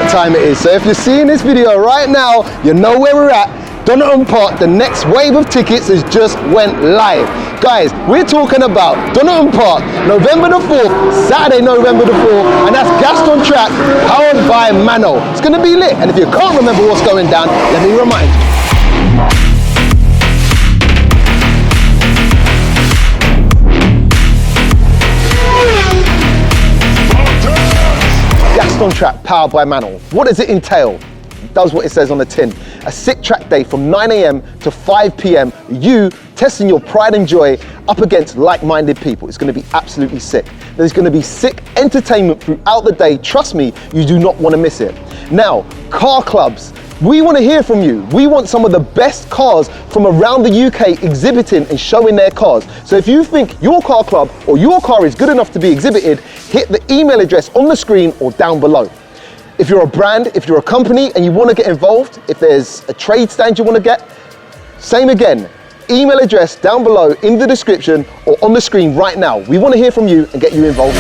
what time it is. So if you're seeing this video right now, you know where we're at. Donington Park, the next wave of tickets has just went live. Guys, we're talking about Donington Park, November the 4th, Saturday, November the 4th, and that's Gaston Track, powered by MANNOL. It's gonna be lit, and if you can't remember what's going down, let me remind you. Gaston Track, powered by MANNOL. What does it entail? It does what it says on the tin. A sick track day from 9 AM to 5 PM. You testing your pride and joy up against like-minded people. It's going to be absolutely sick. There's going to be sick entertainment throughout the day. Trust me, you do not want to miss it. Now, car clubs. We want to hear from you. We want some of the best cars from around the UK exhibiting and showing their cars. So if you think your car club or your car is good enough to be exhibited, hit the email address on the screen or down below. If you're a brand, if you're a company and you want to get involved, if there's a trade stand you want to get, same again. Email address down below in the description or on the screen right now. We want to hear from you and get you involved.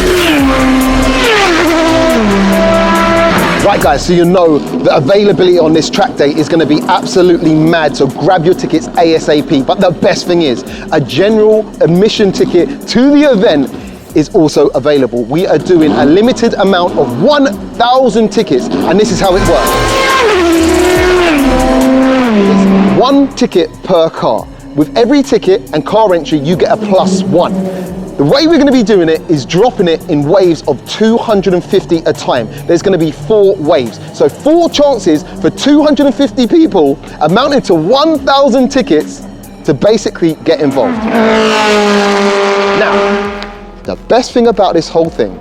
Right guys, so you know the availability on this track day is going to be absolutely mad, so grab your tickets ASAP. But the best thing is, a general admission ticket to the event is also available. We are doing a limited amount of 1,000 tickets, and this is how it works. It's 1 ticket per car. With every ticket and car entry, you get a +1. The way we're going to be doing it is dropping it in waves of 250 a time. There's going to be 4 waves. So 4 chances for 250 people, amounting to 1,000 tickets to basically get involved. Now, the best thing about this whole thing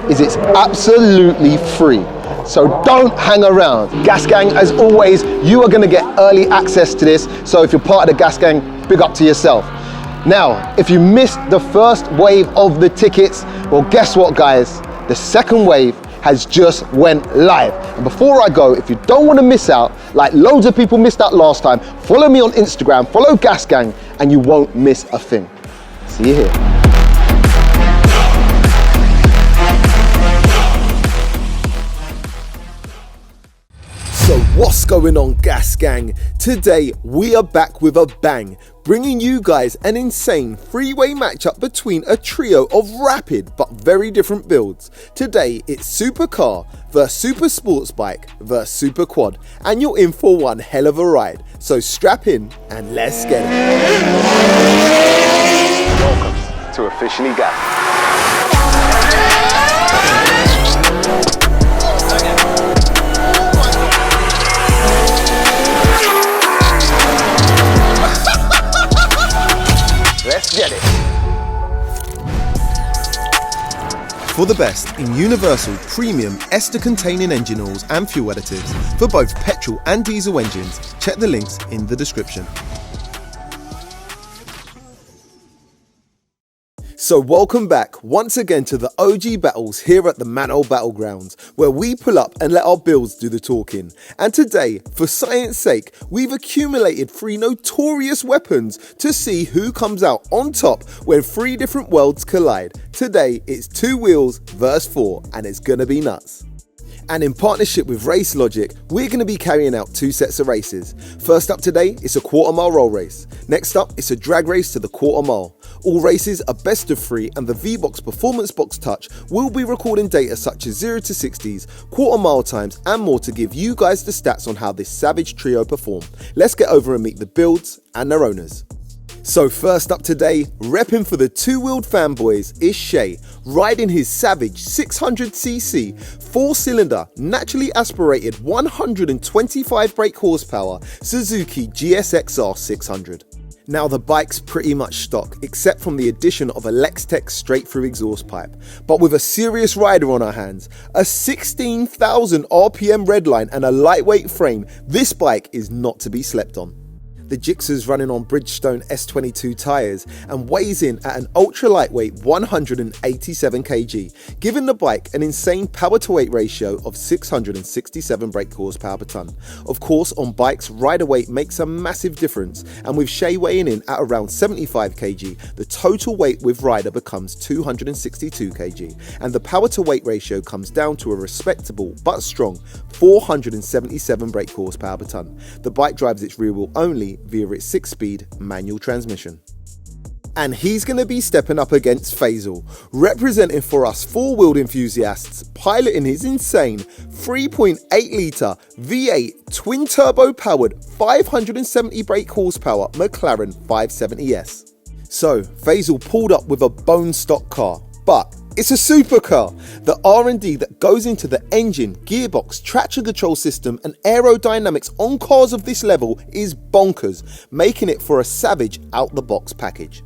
is it's absolutely free. So don't hang around. Gas Gang, as always, you are going to get early access to this. So if you're part of the Gas Gang, big up to yourself. Now, if you missed the first wave of the tickets, well, guess what, guys? The second wave has just went live. And before I go, if you don't want to miss out, like loads of people missed out last time, follow me on Instagram, follow Gas Gang, and you won't miss a thing. See you here. So what's going on, Gas Gang? Today we are back with a bang, bringing you guys an insane three-way matchup between a trio of rapid but very different builds. Today it's Supercar versus Super Sports Bike versus Super Quad, and you're in for one hell of a ride. So strap in and let's get it. Welcome to Officially Gas. Let's get it. For the best in universal premium ester-containing engine oils and fuel additives for both petrol and diesel engines, check the links in the description. So welcome back once again to the OG battles here at the MANNOL Battlegrounds, where we pull up and let our builds do the talking. And today, for science sake, we've accumulated 3 notorious weapons to see who comes out on top when 3 different worlds collide. Today, it's 2 wheels versus 4, and it's gonna be nuts. And in partnership with Race Logic, we're going to be carrying out 2 sets of races. First up today, it's a quarter-mile roll race. Next up, it's a drag race to the quarter mile. All races are best of 3, and the V-Box Performance Box Touch will be recording data such as 0 to 60s, quarter mile times, and more to give you guys the stats on how this savage trio perform. Let's get over and meet the builds and their owners. So first up today, repping for the 2-wheeled fanboys is Shay, riding his savage 600cc, 4-cylinder, naturally aspirated 125 brake horsepower Suzuki GSXR 600. Now the bike's pretty much stock, except from the addition of a Lextech straight-through exhaust pipe. But with a serious rider on our hands, a 16,000 RPM redline and a lightweight frame, this bike is not to be slept on. The Gixxer's running on Bridgestone S22 tyres and weighs in at an ultra lightweight 187 kg, giving the bike an insane power to weight ratio of 667 brake horsepower per tonne. Of course, on bikes, rider weight makes a massive difference, and with Shay weighing in at around 75 kg, the total weight with rider becomes 262 kg, and the power to weight ratio comes down to a respectable but strong 477 brake horsepower per tonne. The bike drives its rear wheel only via its 6-speed manual transmission. And he's going to be stepping up against Faisal, representing for us four-wheeled enthusiasts, piloting his insane 3.8 litre V8 twin-turbo powered 570 brake horsepower McLaren 570S. So, Faisal pulled up with a bone stock car, but it's a supercar. The R&D that goes into the engine, gearbox, traction control system and aerodynamics on cars of this level is bonkers, making it for a savage out-the-box package.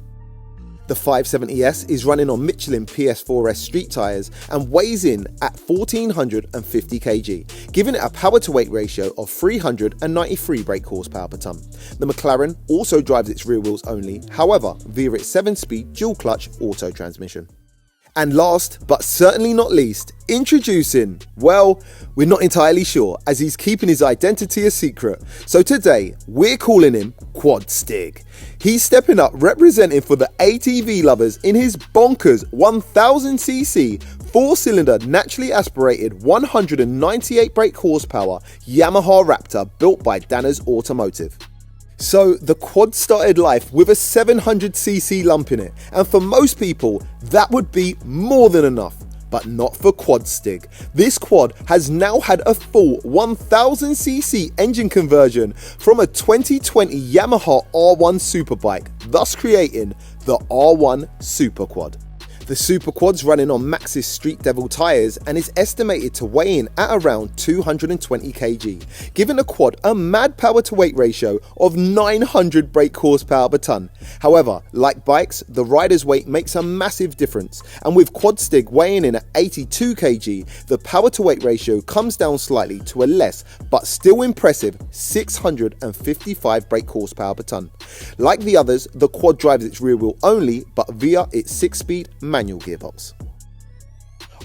The 570S is running on Michelin PS4S street tyres and weighs in at 1450 kg, giving it a power to weight ratio of 393 brake horsepower per tonne. The McLaren also drives its rear wheels only, however, via its 7-speed dual clutch auto transmission. And last, but certainly not least, introducing, well, we're not entirely sure as he's keeping his identity a secret. So today, we're calling him Quad Stig. He's stepping up representing for the ATV lovers in his bonkers 1000cc 4-cylinder naturally aspirated 198 brake horsepower Yamaha Raptor built by Dana's Automotive. So the quad started life with a 700cc lump in it, and for most people that would be more than enough, but not for Quad Stig. This quad has now had a full 1000cc engine conversion from a 2020 Yamaha R1 Superbike, thus creating the R1 SUPERQUAD. The SUPERQUAD's running on Maxxis Street Devil tyres and is estimated to weigh in at around 220 kg, giving the quad a mad power to weight ratio of 900 brake horsepower per tonne. However, like bikes, the rider's weight makes a massive difference, and with Quad Stig weighing in at 82 kg, the power to weight ratio comes down slightly to a less but still impressive 655 brake horsepower per tonne. Like the others, the quad drives its rear wheel only but via its 6-speed manual gearbox.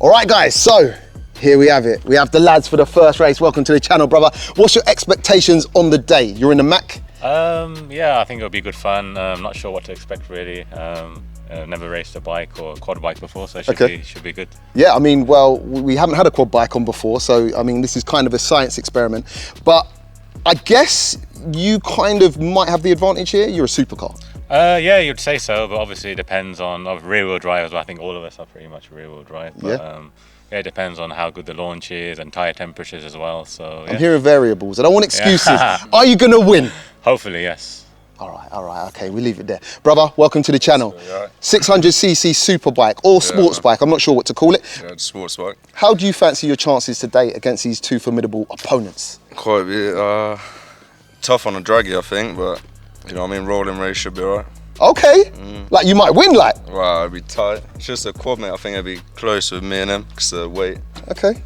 Alright guys, so here we have it. We have the lads for the first race. Welcome to the channel, brother. What's your expectations on the day? You're in the Mac? Yeah, I think it'll be good fun. I'm not sure what to expect really. Never raced a bike or a quad bike before, so it should be good. Yeah, I mean, well, we haven't had a quad bike on before, so I mean, this is kind of a science experiment. But I guess you kind of might have the advantage here. You're a supercar. Yeah, you'd say so, but obviously it depends on rear-wheel drive as well. I think all of us are pretty much rear-wheel drive. But, yeah, it depends on how good the launch is and tyre temperatures as well. So yeah. I'm hearing variables. I don't want excuses. Are you going to win? Hopefully, yes. All right, okay, we leave it there. Brother, welcome to the channel. 600cc superbike or sports bike, I'm not sure what to call it. Yeah, sports bike. How do you fancy your chances today against these two formidable opponents? Quite a bit tough on the draggy, I think, but you know what I mean, rolling race should be alright. Okay, like you might win, like? Well, it'd be tight. It's just a quad, mate. I think it'd be close with me and him because of the weight. Okay,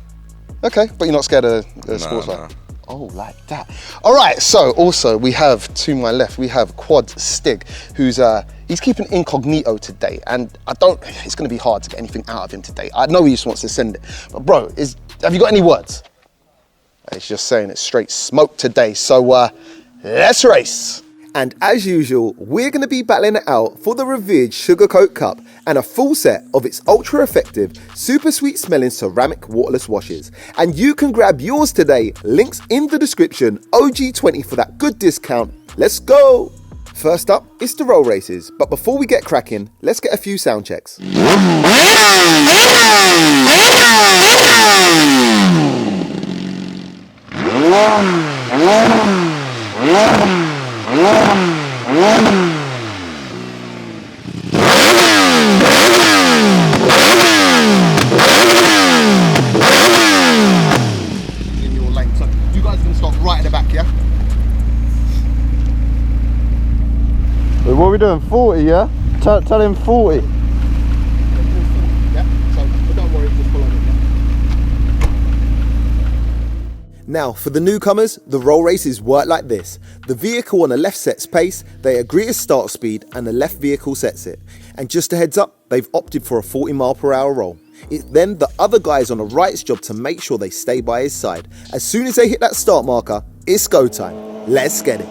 but you're not scared of the sports bike? Nah. Oh, like that. All right, so also we have, to my left, we have Quad Stig, who's he's keeping incognito today, and it's gonna be hard to get anything out of him today. I know he just wants to send it, but bro, have you got any words? He's just saying it's straight smoke today, so let's race. And as usual, we're going to be battling it out for the revered Sugarcoat Cup and a full set of its ultra effective, super sweet smelling ceramic waterless washes. And you can grab yours today, links in the description, OG20 for that good discount. Let's go! First up, it's the roll races, but before we get cracking, let's get a few sound checks. In your lane, so you guys can stop right at the back, yeah? Wait, what are we doing? 40, yeah? Tell him 40. Yeah, so but don't worry, just follow me. Now, for the newcomers, the roll races work like this. The vehicle on the left sets pace, they agree a start speed, and the left vehicle sets it. And just a heads up, they've opted for a 40 mile per hour roll. It's then the other guys on the right's job to make sure they stay by his side. As soon as they hit that start marker, it's go time. Let's get it.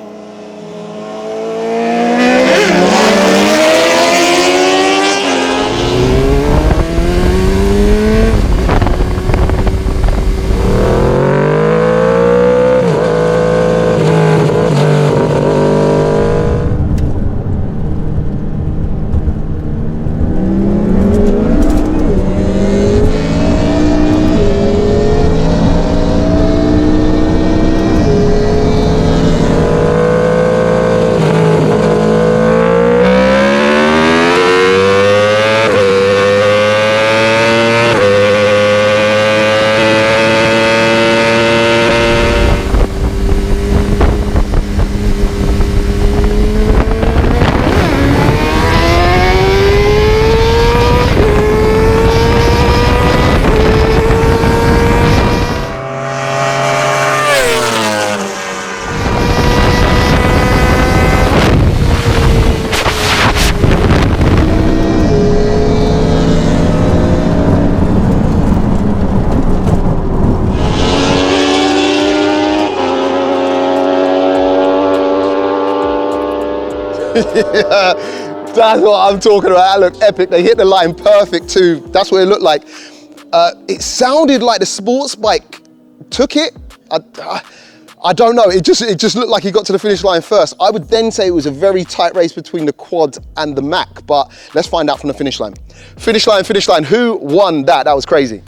Yeah, that's what I'm talking about. That looked epic. They hit the line perfect too. That's what it looked like. It sounded like the sports bike took it. I don't know. It just looked like he got to the finish line first. I would then say it was a very tight race between the quad and the Mac, but let's find out from the finish line. Finish line. Who won that? That was crazy.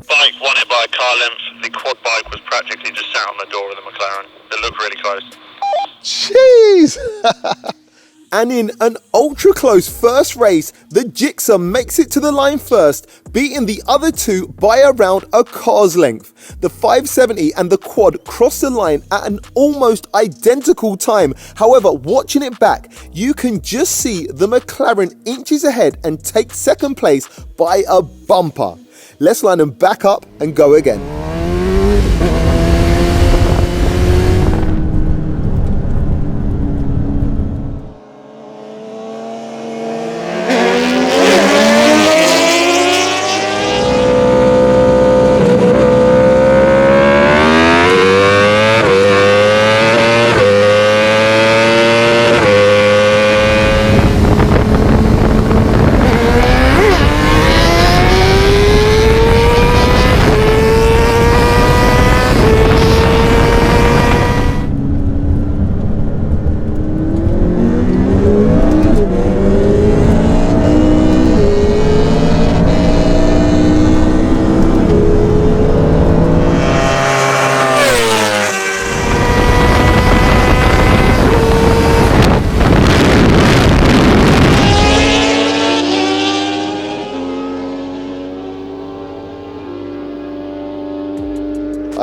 Bike won it by a car length. The quad bike was practically just sat on the door of the McLaren. It looked really close. Jeez. And in an ultra close first race, the Gixxer makes it to the line first, beating the other two by around a car's length. The 570 and the quad cross the line at an almost identical time. However, watching it back, you can just see the McLaren inches ahead and take second place by a bumper. Let's line them back up and go again.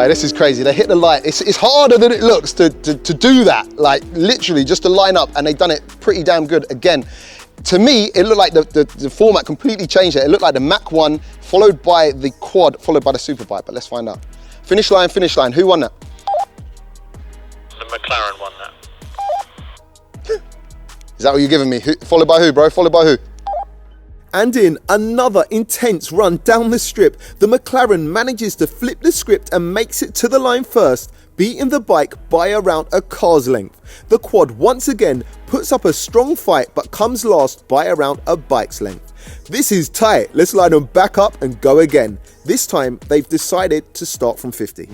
This is crazy. They hit the light. It's harder than it looks to do that. Like literally just to line up, and they've done it pretty damn good. Again, to me, it looked like the format completely changed it. It looked like the Mac won, followed by the quad, followed by the Superbike. But let's find out. Finish line. Who won that? The McLaren won that. Is that what you're giving me? Followed by who, bro? Followed by who? And in another intense run down the strip, the McLaren manages to flip the script and makes it to the line first, beating the bike by around a car's length. The quad once again puts up a strong fight but comes last by around a bike's length. This is tight. Let's line them back up and go again. This time they've decided to start from 50.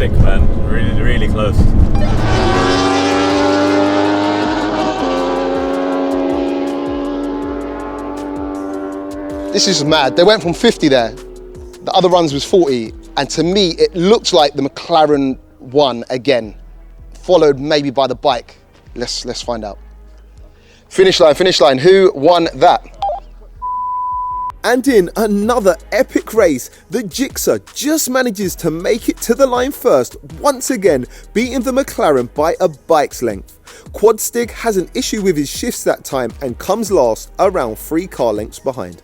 sick, man. Really, really close. This is mad. They went from 50 there. The other runs was 40. And to me, it looked like the McLaren won again, followed maybe by the bike. Let's find out. Finish line. Who won that? And in another epic race, the GSXR just manages to make it to the line first, once again beating the McLaren by a bike's length. Quad Stig has an issue with his shifts that time and comes last, around 3 car lengths behind.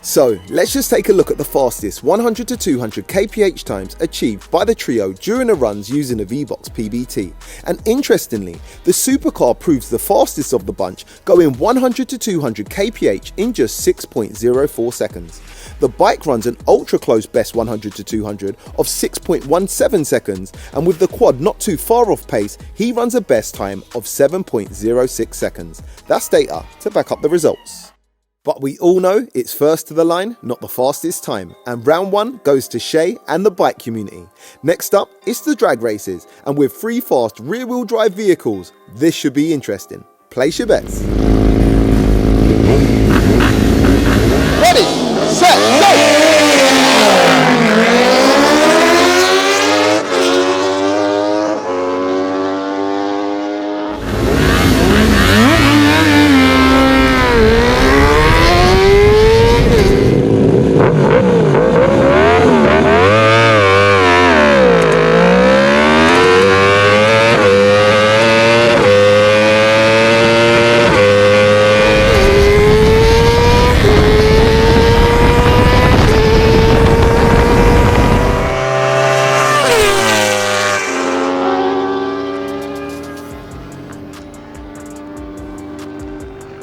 So let's just take a look at the fastest 100 to 200 kph times achieved by the trio during the runs using a V-Box PBT. And interestingly, the supercar proves the fastest of the bunch, going 100 to 200 kph in just 6.04 seconds. The bike runs an ultra close best 100 to 200 of 6.17 seconds, and with the quad not too far off pace, he runs a best time of 7.06 seconds. That's data to back up the results. But we all know it's first to the line, not the fastest time, and round 1 goes to Shay and the bike community. Next up, it's the drag races, and with 3 fast rear-wheel drive vehicles, this should be interesting. Place your bets. Ready, set, go!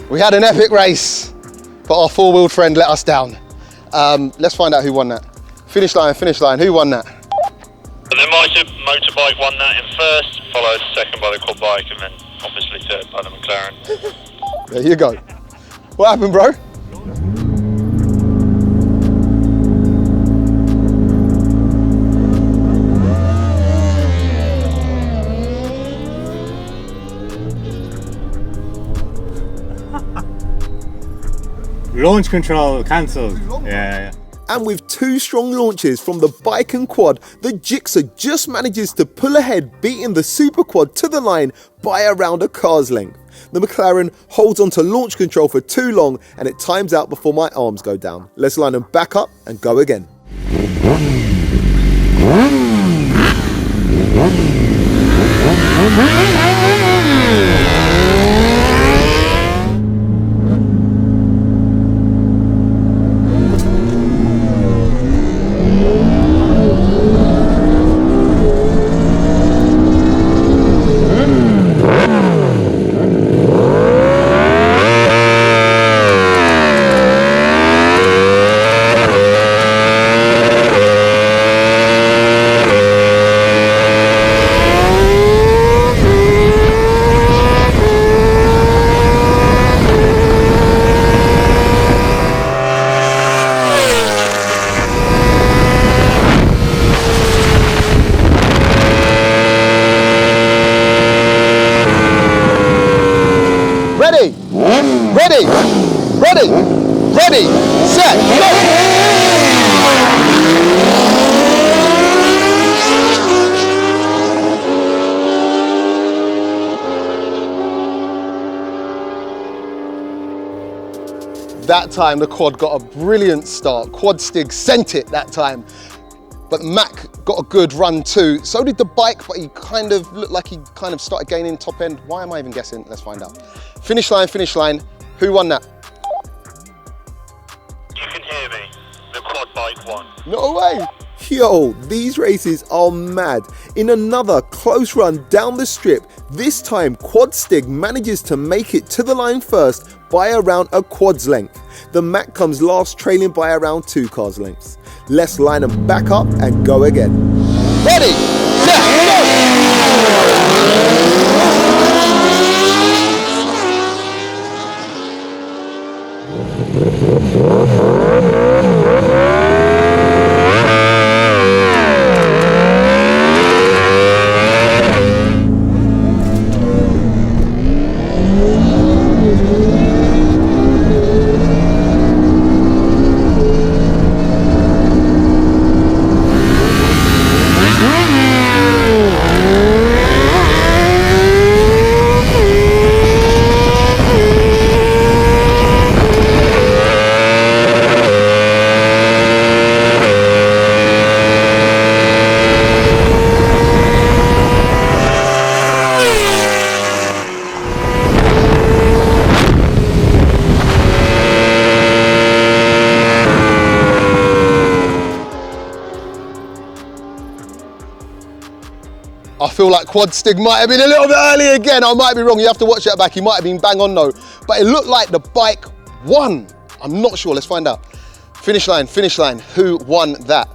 We had an epic race, but our four-wheeled friend let us down. Let's find out who won that. Finish line, who won that? The motorbike won that in first, followed second by the quad bike, and then obviously third by the McLaren. There you go. What happened, bro? Launch control cancelled. Yeah. And with 2 strong launches from the bike and quad, the GSXR just manages to pull ahead, beating the SUPERQUAD to the line by around a car's length. The McLaren holds onto launch control for too long, and it times out before my arms go down. Let's line them back up and go again. Ready, set, go! That time the quad got a brilliant start. Quad Stig sent it that time. But Mac got a good run too. So did the bike, but he kind of looked like he kind of started gaining top end. Why am I even guessing? Let's find out. Finish line. Who won that? You can hear me. The quad bike won. No way. Yo, these races are mad. In another close run down the strip, this time Quad Stig manages to make it to the line first by around a quad's length. The Mac comes last, trailing by around 2 cars lengths. Let's line them back up and go again. Ready, set, go! I feel like Quad Stig might have been a little bit early again. I might be wrong. You have to watch it back. He might have been bang on though. But it looked like the bike won. I'm not sure. Let's find out. Finish line, finish line. Who won that?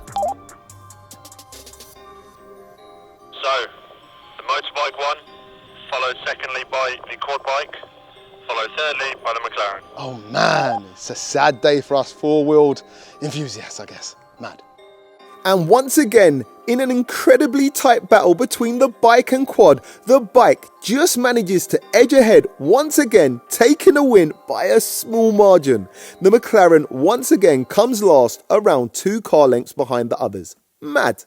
So, the motorbike won, followed secondly by the quad bike, followed thirdly by the McLaren. Oh man, it's a sad day for us four-wheeled enthusiasts, I guess. Mad. And once again, in an incredibly tight battle between the bike and quad, the bike just manages to edge ahead once again, taking a win by a small margin. The McLaren once again comes last, around 2 car lengths behind the others. Mad.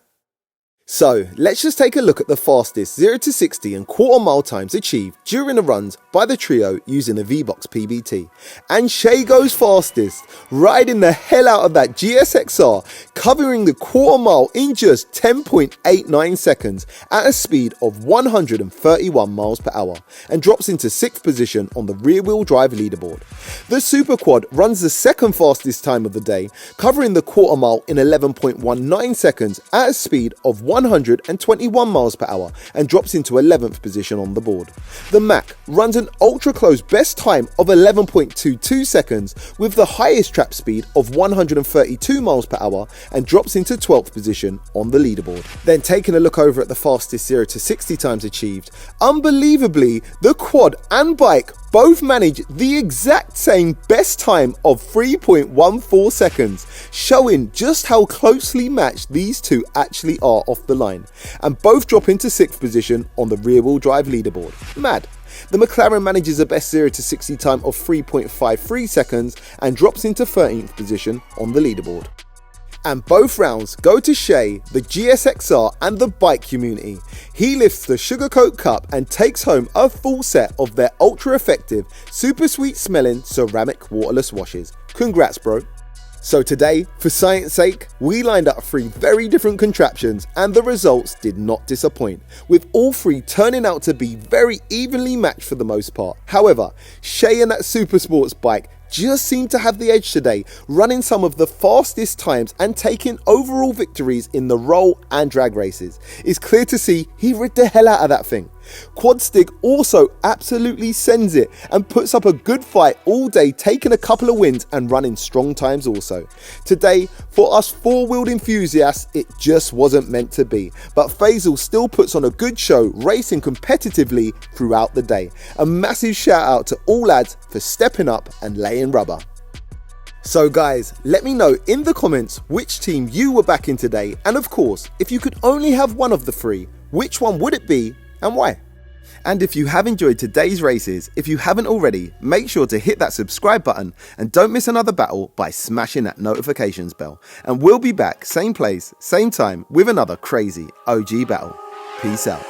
So let's just take a look at the fastest 0 to 60 and quarter mile times achieved during the runs by the trio using a V-Box PBT. And Shay goes fastest, riding the hell out of that GSXR, covering the quarter mile in just 10.89 seconds at a speed of 131 miles per hour, and drops into 6th position on the rear wheel drive leaderboard. The SUPERQUAD runs the second fastest time of the day, covering the quarter mile in 11.19 seconds at a speed of 121 miles per hour, and drops into 11th position on the board. The Mac runs an ultra close best time of 11.22 seconds with the highest trap speed of 132 miles per hour, and drops into 12th position on the leaderboard. Then taking a look over at the fastest 0 to 60 times achieved, unbelievably the quad and bike both manage the exact same best time of 3.14 seconds, showing just how closely matched these two actually are off the line, and both drop into 6th position on the rear wheel drive leaderboard. Mad. The McLaren manages a best 0 to 60 time of 3.53 seconds and drops into 13th position on the leaderboard. And both rounds go to Shay, the GSXR and the bike community. He lifts the Sugarcoat Cup and takes home a full set of their ultra effective, super sweet smelling ceramic waterless washes. Congrats bro. So today, for science sake, we lined up 3 very different contraptions and the results did not disappoint, with all 3 turning out to be very evenly matched for the most part. However, Shay and that super sports bike just seemed to have the edge today, running some of the fastest times and taking overall victories in the roll and drag races. It's clear to see he rid the hell out of that thing. Quad Stig also absolutely sends it and puts up a good fight all day, taking a couple of wins and running strong times also. Today, for us four-wheeled enthusiasts, it just wasn't meant to be, but Faisal still puts on a good show, racing competitively throughout the day. A massive shout out to all lads for stepping up and laying rubber. So guys, let me know in the comments which team you were backing today, and of course, if you could only have one of the 3, which one would it be and why? And if you have enjoyed today's races, if you haven't already, make sure to hit that subscribe button and don't miss another battle by smashing that notifications bell. And we'll be back, same place, same time, with another crazy OG battle. Peace out.